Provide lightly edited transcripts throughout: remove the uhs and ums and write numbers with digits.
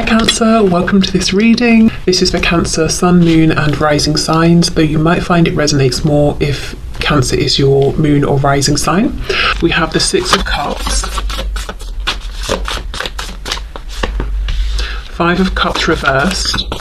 Cancer, welcome to this reading. This is for Cancer, Sun, Moon and Rising signs, though you might find it resonates more if Cancer is your moon or rising sign. We have the Six of Cups, Five of Cups reversed.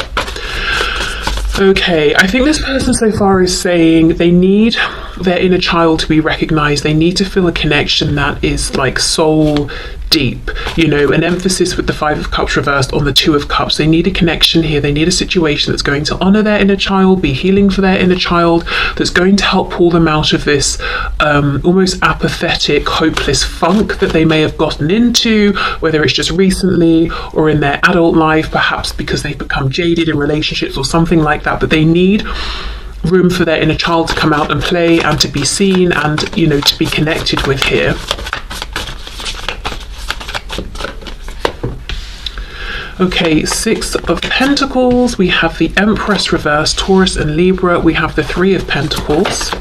Okay, I think this person so far is saying they need their inner child to be recognized. They need to feel a connection that is like soul deep, you know, an emphasis with the Five of Cups reversed on the Two of Cups. They need a connection here. They need a situation that's going to honor their inner child, be healing for their inner child, that's going to help pull them out of this almost apathetic, hopeless funk that they may have gotten into, whether it's just recently or in their adult life, perhaps because they've become jaded in relationships or something like that. But they need room for their inner child to come out and play and to be seen and, you know, to be connected with here. Okay, Six of Pentacles, we have the Empress reversed, Taurus and Libra, we have the Three of Pentacles.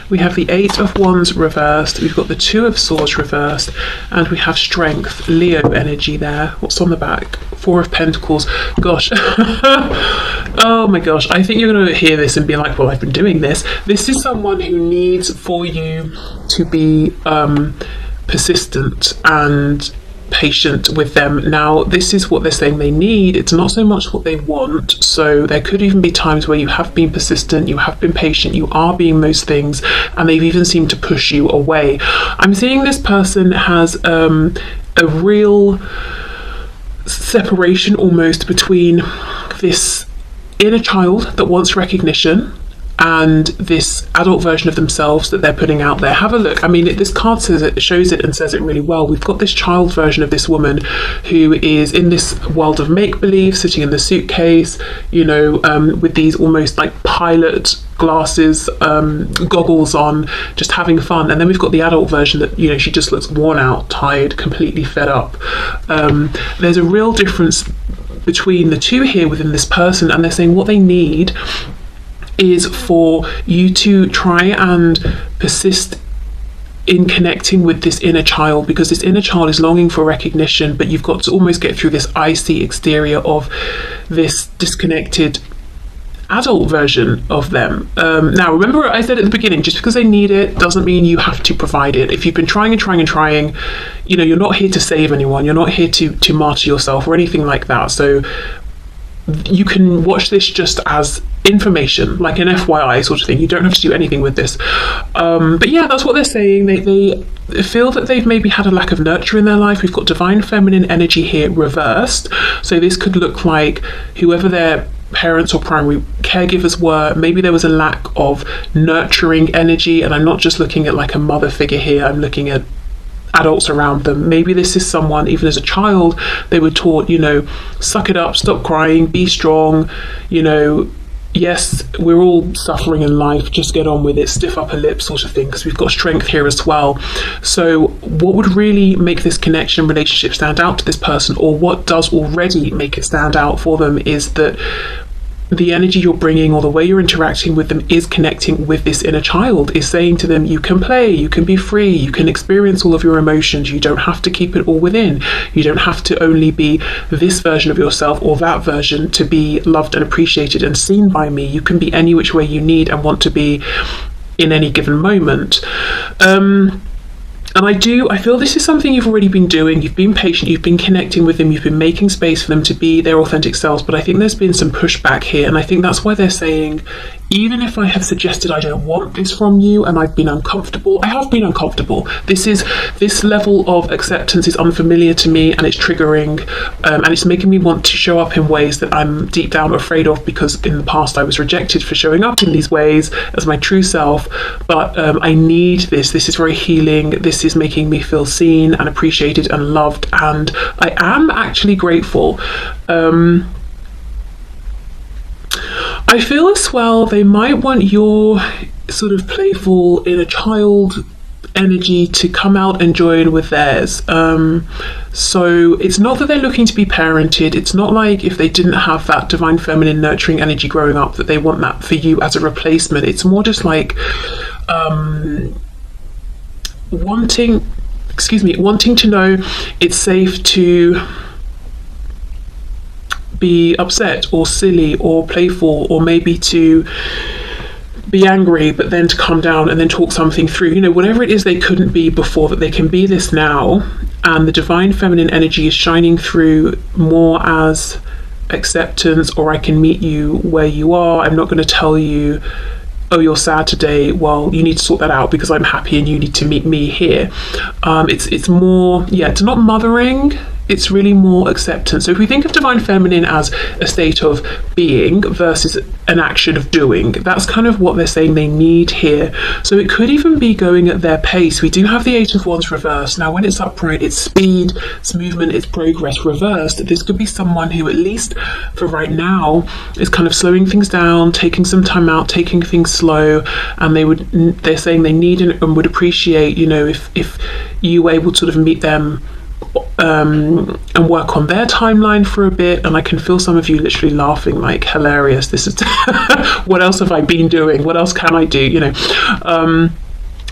We have the Eight of Wands reversed, we've got the Two of Swords reversed, and we have Strength, Leo energy there. What's on the back? Four of Pentacles. Gosh. Oh my gosh. I think you're going to hear this and be like, well, I've been doing this. This is someone who needs for you to be persistent and patient with them. Now, this is what they're saying they need. It's not so much what they want. So there could even be times where you have been persistent, you have been patient, you are being those things, and they've even seemed to push you away. I'm seeing this person has a real separation almost between this inner child that wants recognition and this adult version of themselves that they're putting out there. Have a look. I mean, this card says it, shows it and says it really well. We've got this child version of this woman who is in this world of make-believe, sitting in the suitcase, you know, with these almost like pilot glasses, goggles on, just having fun. And then we've got the adult version that, you know, she just looks worn out, tired, completely fed up. There's a real difference between the two here within this person, and they're saying what they need is for you to try and persist in connecting with this inner child, because this inner child is longing for recognition, but you've got to almost get through this icy exterior of this disconnected adult version of them. Now, remember what I said at the beginning, just because they need it doesn't mean you have to provide it. If you've been trying, you know, you're not here to save anyone, you're not here to martyr yourself or anything like that. So you can watch this just as information, like an FYI sort of thing. You don't have to do anything with this. But yeah, that's what they're saying. They feel that they've maybe had a lack of nurture in their life. We've got divine feminine energy here reversed. So this could look like whoever their parents or primary caregivers were, maybe there was a lack of nurturing energy. And I'm not just looking at like a mother figure here, I'm looking at adults around them. Maybe this is someone, even as a child, they were taught, you know, suck it up, stop crying, be strong, you know, yes, we're all suffering in life, just get on with it, stiff upper lip sort of thing, because we've got strength here as well. So what would really make this connection and relationship stand out to this person, or what does already make it stand out for them, is that the energy you're bringing or the way you're interacting with them is connecting with this inner child, is saying to them, you can play, you can be free, you can experience all of your emotions, you don't have to keep it all within, you don't have to only be this version of yourself or that version to be loved and appreciated and seen by me. You can be any which way you need and want to be in any given moment. And I feel this is something you've already been doing. You've been patient, you've been connecting with them, you've been making space for them to be their authentic selves, but I think there's been some pushback here, and I think that's why they're saying, even if I have suggested I don't want this from you and I've been uncomfortable, I have been uncomfortable. This level of acceptance is unfamiliar to me, and it's triggering, and it's making me want to show up in ways that I'm deep down afraid of, because in the past I was rejected for showing up in these ways as my true self. But I need this. This is very healing. This is making me feel seen and appreciated and loved, and I am actually grateful. I feel as well they might want your sort of playful inner child energy to come out and join with theirs. So it's not that they're looking to be parented. It's not like if they didn't have that divine feminine nurturing energy growing up that they want that for you as a replacement. It's more just like wanting wanting to know it's safe to be upset or silly or playful, or maybe to be angry but then to calm down and then talk something through, whatever it is they couldn't be before, that they can be this now. And the divine feminine energy is shining through more as acceptance, or I can meet you where you are. I'm not going to tell you, oh, you're sad today, well, you need to sort that out because I'm happy and you need to meet me here. It's more, it's not mothering, it's really more acceptance. So if we think of divine feminine as a state of being versus an action of doing, that's kind of what they're saying they need here. So it could even be going at their pace. We do have the Eight of Wands reversed. Now when it's upright, it's speed, it's movement, it's progress. Reversed, this could be someone who, at least for right now, is kind of slowing things down, taking some time out, taking things slow, and they're saying they need and would appreciate, if you were able to sort of meet them and work on their timeline for a bit. And I can feel some of you literally laughing, like, hilarious, this is what else have I been doing, what else can I do,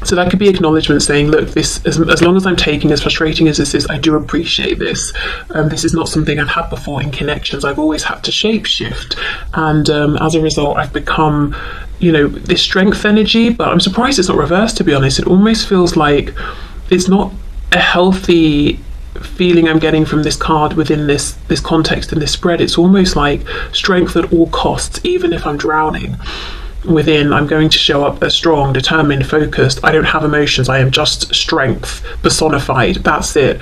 so that could be acknowledgement, saying, look, this, as long as I'm taking, as frustrating as this is, I do appreciate this. This is not something I've had before in connections. I've always had to shape shift, and as a result I've become this strength energy. But I'm surprised it's not reversed, to be honest. It almost feels like it's not a healthy feeling I'm getting from this card within this context and this spread. It's almost like strength at all costs. Even if I'm drowning within, I'm going to show up as strong, determined, focused. I don't have emotions, I am just strength personified. That's it.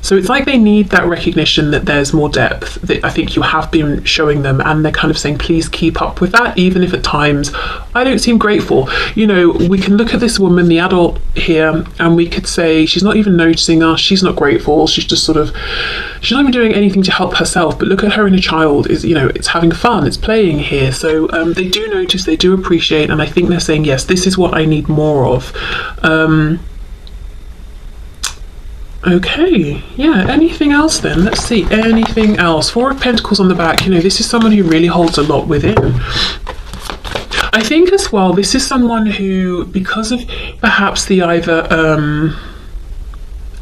So it's like they need that recognition that there's more depth, that I think you have been showing them, and they're kind of saying, please keep up with that, even if at times I don't seem grateful. We can look at this woman, the adult here, and we could say she's not even noticing us, she's not grateful, she's just she's not even doing anything to help herself. But look at her inner child, it's having fun, it's playing here. So they do notice, they do appreciate, and I think they're saying, yes, this is what I need more of. Okay, anything else then? Let's see, anything else? Four of Pentacles on the back. This is someone who really holds a lot within. I think as well, this is someone who, because of perhaps the either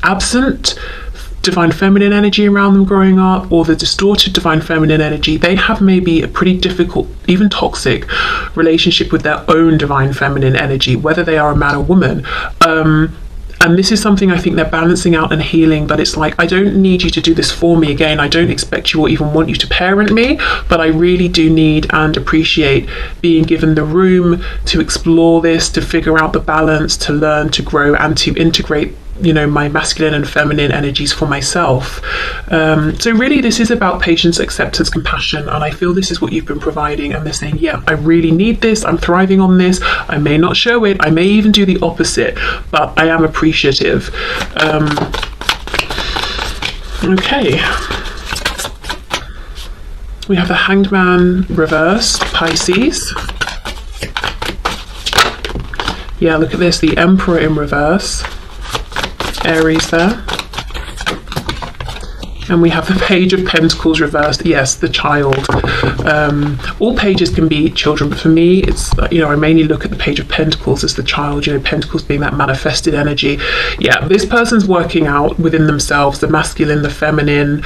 absent divine feminine energy around them growing up, or the distorted divine feminine energy, they have maybe a pretty difficult, even toxic relationship with their own divine feminine energy, whether they are a man or woman. And this is something I think they're balancing out and healing, but it's like, I don't need you to do this for me again. I don't expect you or even want you to parent me, but I really do need and appreciate being given the room to explore this, to figure out the balance, to learn, to grow, and to integrate my masculine and feminine energies for myself. So really this is about patience, acceptance, compassion, and I feel this is what you've been providing. And they're saying, yeah, I really need this, I'm thriving on this. I may not show it, I may even do the opposite, but I am appreciative. Okay, we have the Hanged Man reverse, Pisces. Yeah, look at this, the Emperor in reverse, Aries there. And we have the Page of Pentacles reversed. Yes, the child. All pages can be children, but for me, it's, I mainly look at the Page of Pentacles as the child, Pentacles being that manifested energy. Yeah, this person's working out within themselves, the masculine, the feminine.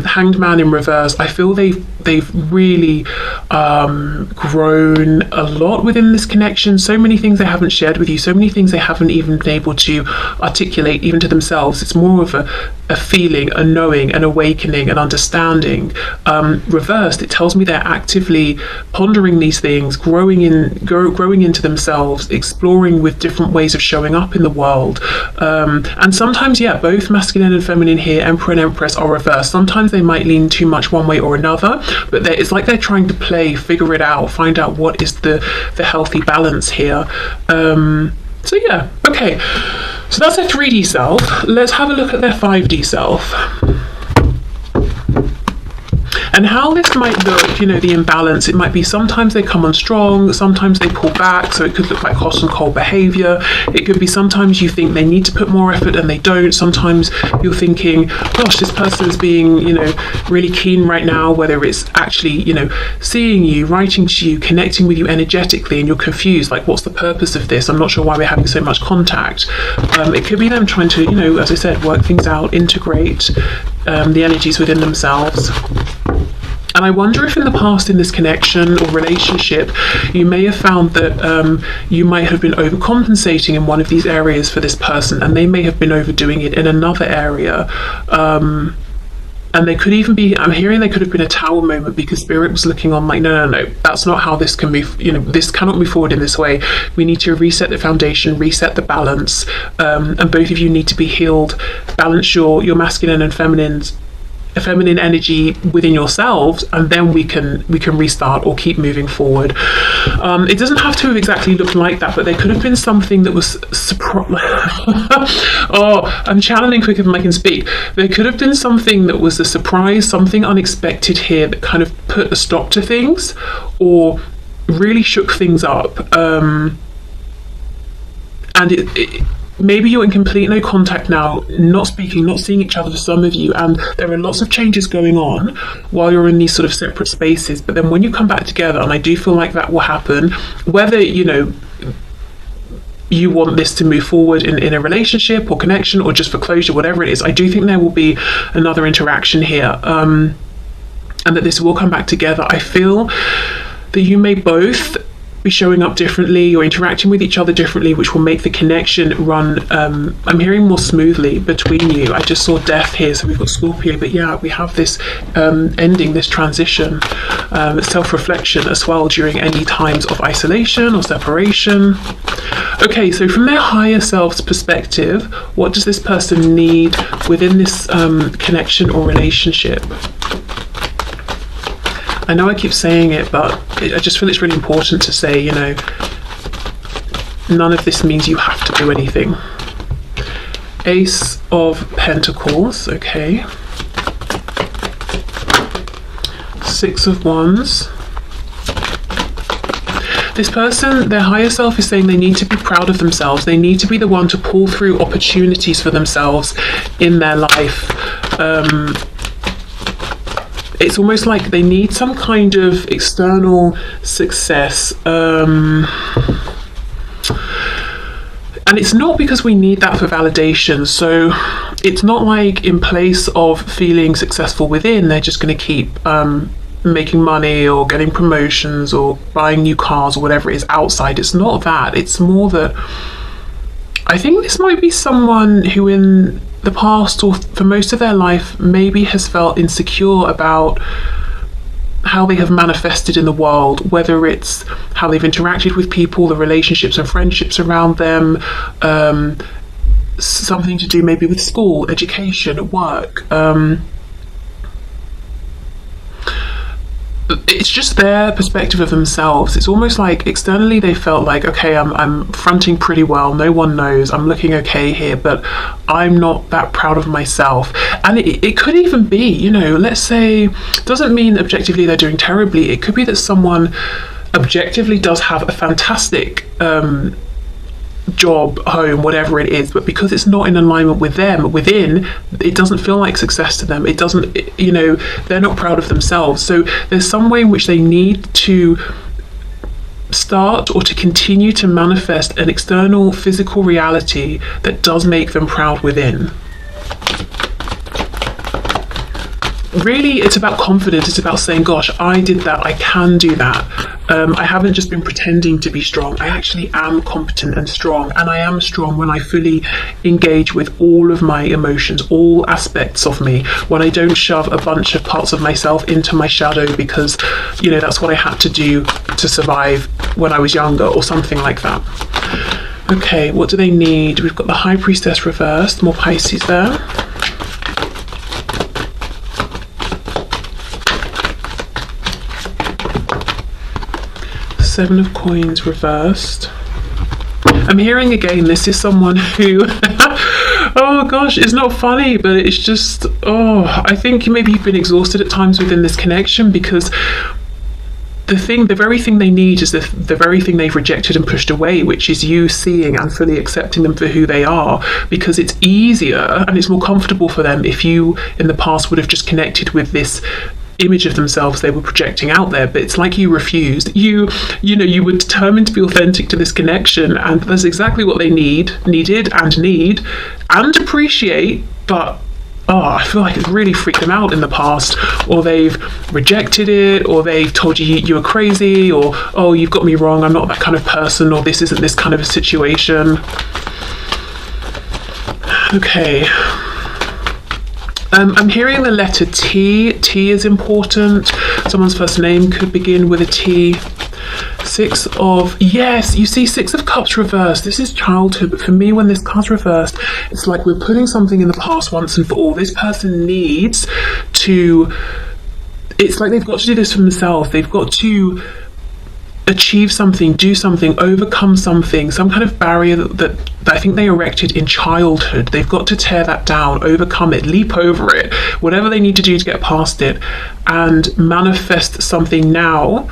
Hanged Man in reverse. I feel they've really grown a lot within this connection. So many things they haven't shared with you, so many things they haven't even been able to articulate even to themselves. It's more of a feeling, a knowing, an awakening, an understanding. Reversed, it tells me they're actively pondering these things, growing into themselves, exploring with different ways of showing up in the world. And sometimes, both masculine and feminine here, Emperor and Empress, are reversed. Sometimes they might lean too much one way or another, but it's like they're trying to play, figure it out, find out what is the healthy balance here. So yeah, okay. So that's their 3D self. Let's have a look at their 5D self. And how this might look, you know, the imbalance, it might be sometimes they come on strong, sometimes they pull back, so it could look like hot and cold behavior. It could be sometimes you think they need to put more effort and they don't. Sometimes you're thinking, gosh, this person's being, you know, really keen right now, whether it's actually, you know, seeing you, writing to you, connecting with you energetically, and you're confused, like, what's the purpose of this? I'm not sure why we're having so much contact. It could be them trying to, you know, as I said, work things out, integrate the energies within themselves. And I wonder if in the past, in this connection or relationship, you may have found that you might have been overcompensating in one of these areas for this person, and they may have been overdoing it in another area. And they could even be, I'm hearing they could have been a tower moment, because Spirit was looking on like, no, that's not how this can move, you know, this cannot move forward in this way. We need to reset the foundation, reset the balance, and both of you need to be healed, balance your masculine and feminine energy within yourselves, and then we can restart or keep moving forward. It doesn't have to have exactly looked like that, but there could have been something that was oh, I'm channeling quicker than I can speak. There could have been something that was a surprise, something unexpected here that kind of put a stop to things or really shook things up. And it maybe you're in complete no contact now, not speaking, not seeing each other for some of you, and there are lots of changes going on while you're in these sort of separate spaces. But then when you come back together, and I do feel like that will happen, whether, you know, you want this to move forward in a relationship or connection or just for closure, whatever it is, I do think there will be another interaction here, and that this will come back together. I feel that you may both be showing up differently or interacting with each other differently, which will make the connection run, I'm hearing, more smoothly between you. I just saw death here, so we've got Scorpio, but yeah, we have this ending, this transition, self-reflection as well during any times of isolation or separation. Okay, so from their higher self's perspective, what does this person need within this connection or relationship? I know I keep saying it, but I just feel it's really important to say, you know, none of this means you have to do anything. Ace of Pentacles, okay. Six of Wands. This person, their higher self is saying they need to be proud of themselves. They need to be the one to pull through opportunities for themselves in their life. It's almost like they need some kind of external success. And it's not because we need that for validation. So it's not like in place of feeling successful within, they're just going to keep making money or getting promotions or buying new cars or whatever it is outside. It's not that. It's more that I think this might be someone who in the past or for most of their life maybe has felt insecure about how they have manifested in the world, whether it's how they've interacted with people, the relationships and friendships around them, something to do maybe with school, education, work. It's just their perspective of themselves. It's almost like externally they felt like, okay, I'm fronting pretty well, no one knows, I'm looking okay here, but I'm not that proud of myself. And it could even be, you know, let's say, doesn't mean objectively they're doing terribly. It could be that someone objectively does have a fantastic job, home, whatever it is, but because it's not in alignment with them within, it doesn't feel like success to them. It doesn't, you know, they're not proud of themselves. So there's some way in which they need to start or to continue to manifest an external physical reality that does make them proud within. Really, it's about confidence. It's about saying, gosh, I did that, I can do that. I haven't just been pretending to be strong. I actually am competent and strong, and I am strong when I fully engage with all of my emotions, all aspects of me, when I don't shove a bunch of parts of myself into my shadow because, you know, that's what I had to do to survive when I was younger or something like that. Okay, what do they need? We've got the High Priestess reversed, more Pisces there. Seven of Coins reversed. I'm hearing again, this is someone who, oh, Oh gosh, it's not funny, but it's just, I think maybe you've been exhausted at times within this connection, because the very thing they need is the very thing they've rejected and pushed away, which is you seeing and fully accepting them for who they are, because it's easier and it's more comfortable for them if you in the past would have just connected with this image of themselves they were projecting out there. But it's like you refused. You were determined to be authentic to this connection, and that's exactly what they needed and appreciate. But I feel like it's really freaked them out in the past, or they've rejected it, or they've told you were crazy, or, oh, you've got me wrong, I'm not that kind of person, or this isn't this kind of a situation. Okay. I'm hearing the letter T. T is important. Someone's first name could begin with a T. Yes, you see, Six of Cups reversed. This is childhood, but for me, when this card's reversed, it's like we're putting something in the past once and for all. This person needs to, it's like they've got to do this for themselves. They've got to achieve something, do something, overcome something, some kind of barrier that I think they erected in childhood. They've got to tear that down, overcome it, leap over it, whatever they need to do to get past it, and manifest something now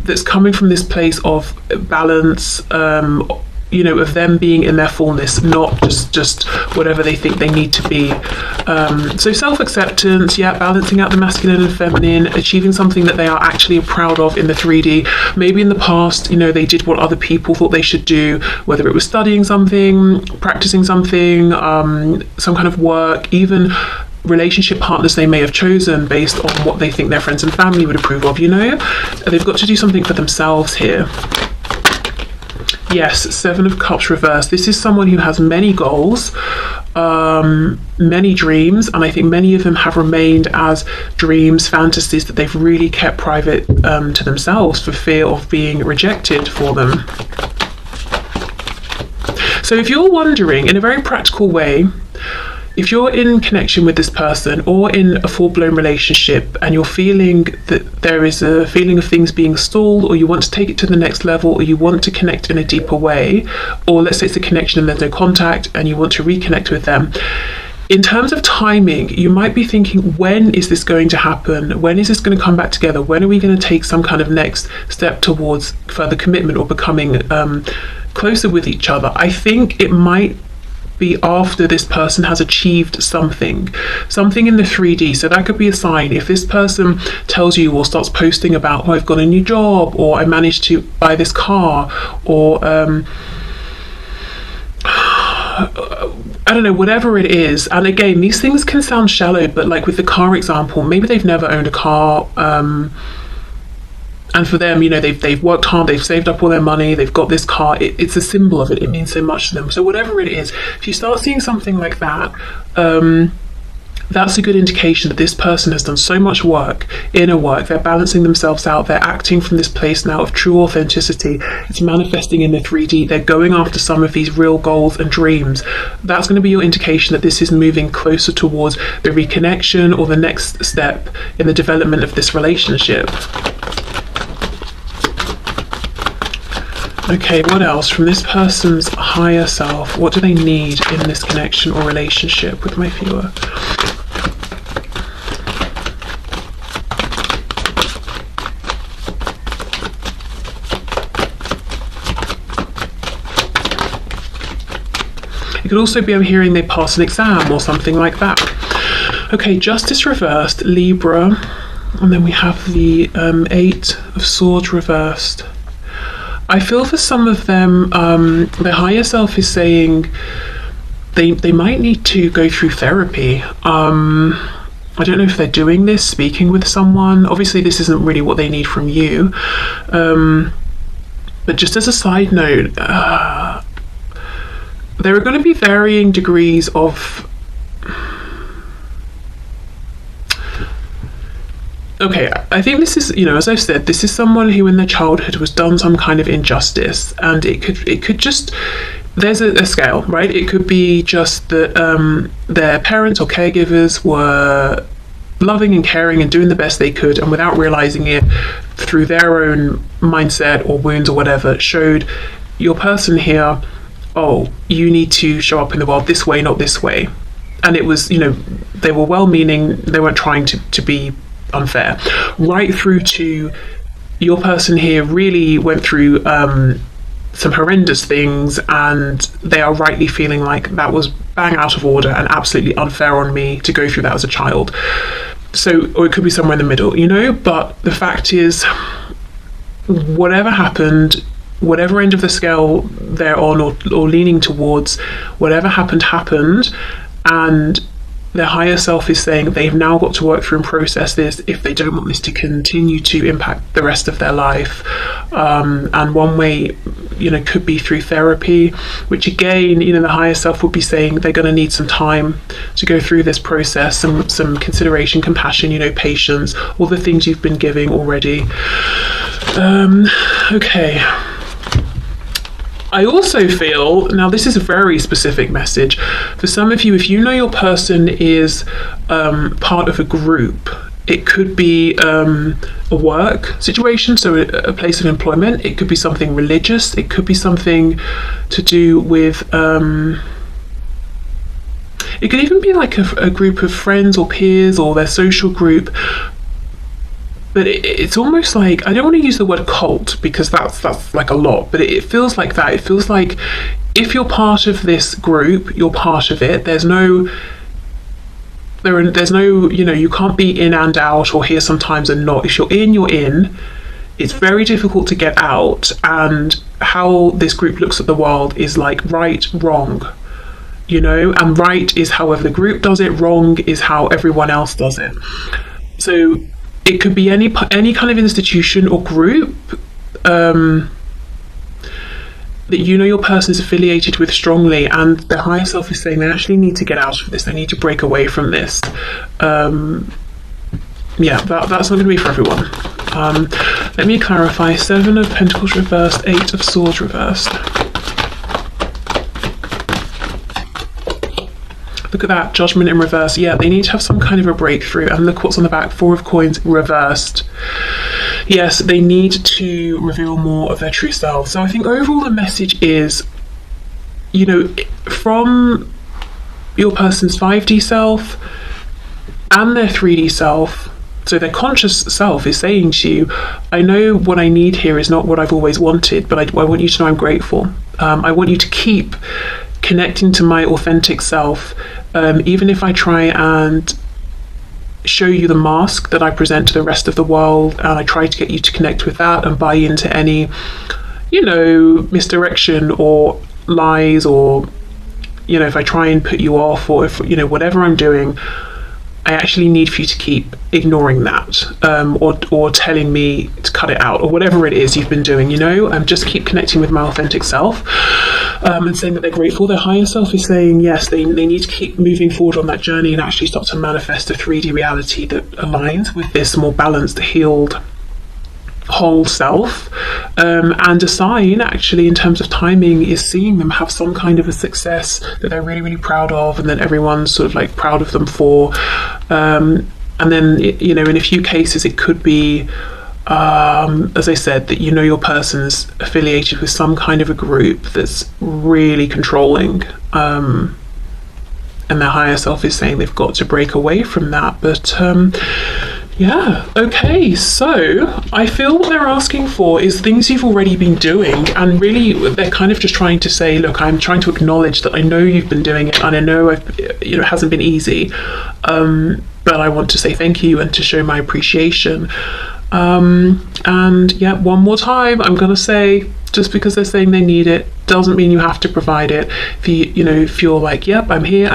that's coming from this place of balance, of them being in their fullness, not just whatever they think they need to be. So self-acceptance, balancing out the masculine and feminine, achieving something that they are actually proud of in the 3D. Maybe in the past, they did what other people thought they should do, whether it was studying something, practicing something, some kind of work, even relationship partners they may have chosen based on what they think their friends and family would approve of. They've got to do something for themselves here. Yes, Seven of Cups reversed. This is someone who has many goals, many dreams, and I think many of them have remained as dreams, fantasies that they've really kept private to themselves for fear of being rejected for them. So if you're wondering, in a very practical way, if you're in connection with this person or in a full-blown relationship and you're feeling that there is a feeling of things being stalled, or you want to take it to the next level, or you want to connect in a deeper way, or let's say it's a connection and there's no contact and you want to reconnect with them, in terms of timing, you might be thinking, when is this going to happen? When is this going to come back together? When are we going to take some kind of next step towards further commitment or becoming closer with each other? I think it might be after this person has achieved something in the 3D. So that could be a sign. If this person tells you or starts posting about, I've got a new job, or I managed to buy this car, or I don't know, whatever it is. And again, these things can sound shallow, but like with the car example, maybe they've never owned a car, and for them, they've worked hard, they've saved up all their money, they've got this car, it's a symbol of it, it means so much to them. So whatever it is, if you start seeing something like that, that's a good indication that this person has done so much work, inner work, they're balancing themselves out, they're acting from this place now of true authenticity, it's manifesting in the 3D, they're going after some of these real goals and dreams. That's going to be your indication that this is moving closer towards the reconnection or the next step in the development of this relationship. Okay, what else from this person's higher self? What do they need in this connection or relationship with my viewer? It could also be, I'm hearing they pass an exam or something like that. Okay, Justice reversed, Libra, and then we have the 8 of Swords reversed. I feel for some of them, their higher self is saying they might need to go through therapy. I don't know if they're doing this, speaking with someone. Obviously, this isn't really what they need from you. But just as a side note, there are going to be varying degrees of... Okay, I think this is, as I've said, this is someone who in their childhood was done some kind of injustice, and it could just, there's a scale, right? It could be just that their parents or caregivers were loving and caring and doing the best they could, and without realizing it, through their own mindset or wounds or whatever, showed your person here oh, you need to show up in the world this way, not this way. And it was, they were well-meaning, they weren't trying to be unfair. Right through to your person here really went through some horrendous things, and they are rightly feeling like that was bang out of order and absolutely unfair on me to go through that as a child. So, or it could be somewhere in the middle, but the fact is, whatever happened, whatever end of the scale they're on or leaning towards, whatever happened, and their higher self is saying they've now got to work through and process this if they don't want this to continue to impact the rest of their life. And one way, could be through therapy, which again, the higher self would be saying they're going to need some time to go through this process, some consideration, compassion, patience, all the things you've been giving already. Okay. I also feel, now this is a very specific message, for some of you, if you know your person is part of a group, it could be a work situation, so a place of employment, it could be something religious, it could be something to do with, it could even be like a group of friends or peers or their social group. But it's almost like, I don't want to use the word cult because that's like a lot, but it feels like that. It feels like if you're part of this group, you're part of it. There's no, you can't be in and out or here sometimes and not. If you're in, you're in. It's very difficult to get out. And how this group looks at the world is like right, wrong, and right is however the group does it, wrong is how everyone else does it. So it could be any kind of institution or group that your person is affiliated with strongly, and their higher self is saying they actually need to get out of this, they need to break away from this. That's not going to be for everyone. Let me clarify. 7 of Pentacles reversed, 8 of Swords reversed. Look at that, Judgment in reverse. Yeah, they need to have some kind of a breakthrough. And look what's on the back, 4 of Coins reversed. Yes, they need to reveal more of their true self. So I think overall the message is, from your person's 5D self and their 3D self, so their conscious self is saying to you, I know what I need here is not what I've always wanted, but I want you to know I'm grateful. I want you to keep connecting to my authentic self, even if I try and show you the mask that I present to the rest of the world, and I try to get you to connect with that and buy into any, misdirection or lies, or, if I try and put you off, or if, whatever I'm doing, I actually need for you to keep ignoring that, or telling me to cut it out, or whatever it is you've been doing, just keep connecting with my authentic self, and saying that they're grateful. Their higher self is saying, yes, they need to keep moving forward on that journey and actually start to manifest a 3D reality that aligns with this more balanced, healed, whole self. And a sign, actually, in terms of timing, is seeing them have some kind of a success that they're really, really proud of, and that everyone's sort of like proud of them for. And then, in a few cases, it could be, as I said, that your person's affiliated with some kind of a group that's really controlling. And their higher self is saying they've got to break away from that. But yeah, okay, so I feel what they're asking for is things you've already been doing, and really they're kind of just trying to say, look, I'm trying to acknowledge that I know you've been doing it, and I know it hasn't been easy, but I want to say thank you and to show my appreciation. And yeah, one more time, I'm gonna say, just because they're saying they need it doesn't mean you have to provide it. If you're like, yep, I'm here.